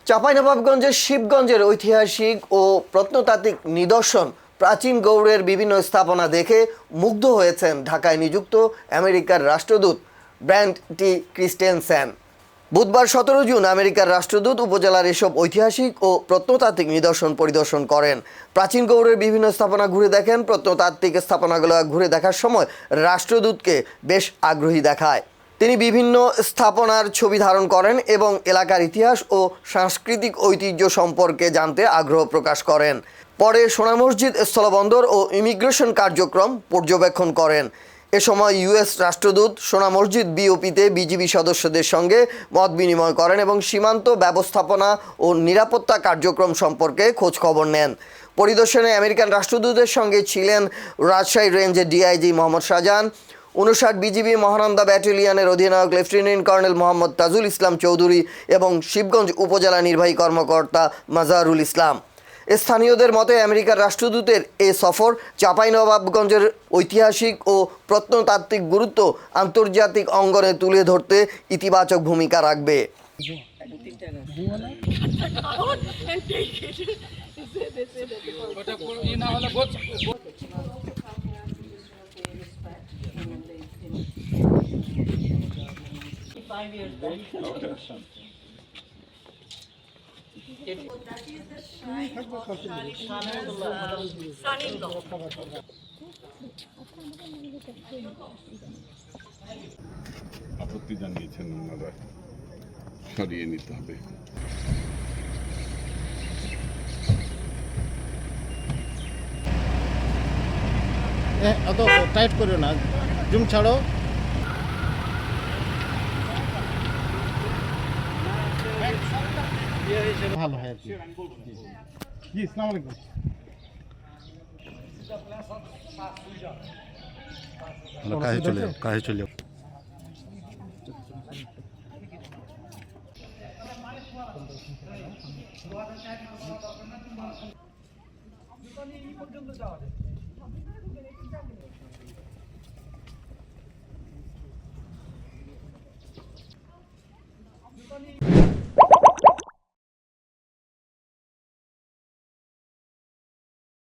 চাঁপাইনবাবগঞ্জের শিবগঞ্জের ঐতিহাসিক ও প্রত্নতাত্ত্বিক নিদর্শন প্রাচীন গৌড়ের বিভিন্ন স্থাপনা দেখে মুগ্ধ হয়েছেন ঢাকায় নিযুক্ত আমেরিকার রাষ্ট্রদূত ব্র্যান্ট টি ক্রিস্টেনসেন। বুধবার 17 জুন আমেরিকার রাষ্ট্রদূত উপজেলার এসব ঐতিহাসিক ও প্রত্নতাত্ত্বিক নিদর্শন পরিদর্শন করেন। প্রাচীন গৌড়ের বিভিন্ন স্থাপনা ঘুরে দেখেন। প্রত্নতাত্ত্বিক স্থাপনাগুলো ঘুরে দেখার সময় রাষ্ট্রদূতকে বেশ আগ্রহী দেখায়। তিনি বিভিন্ন স্থাপনার ছবি ধারণ করেন এবং এলাকার ইতিহাস ও সাংস্কৃতিক ঐতিহ্য সম্পর্কে জানতে আগ্রহ প্রকাশ করেন। পরে সোনা মসজিদ স্থলবন্দর ও ইমিগ্রেশন কার্যক্রম পর্যবেক্ষণ করেন। এ সময় ইউএস রাষ্ট্রদূত সোনা মসজিদ বিওপিতে বিজিবি সদস্যদের সঙ্গে মত বিনিময় করেন এবং সীমান্ত ব্যবস্থাপনা ও নিরাপত্তা কার্যক্রম সম্পর্কে খোঁজ খবর নেন। পরিদর্শনে আমেরিকান রাষ্ট্রদূতের সঙ্গে ছিলেন রাজশাহী রেঞ্জের ডিআইজি মোহাম্মদ শাহজাহান, 59 বিজিবি মহানন্দা ব্যাটালিয়নের অধিনায়ক লেফটেন্যান্ট কর্নেল মোহাম্মদ তাজুল ইসলাম চৌধুরী এবং শিবগঞ্জ উপজেলা নির্বাহী কর্মকর্তা মাজারুল ইসলাম। স্থানীয়দের মতে আমেরিকার রাষ্ট্রদূতের এ সফর চাঁপাইনবাবগঞ্জের ঐতিহাসিক ও প্রত্নতাত্ত্বিক গুরুত্ব আন্তর্জাতিক অঙ্গনে তুলে ধরতে ইতিবাচক ভূমিকা রাখবে। আপত্তি জানিয়েছেন ওনারা, সরিয়ে নিতে হবে। অত টাইট করো না, জুম ছাড়ো। ভালো হয় আর কি। জি, আসসালামু আলাইকুম। কাছে চলে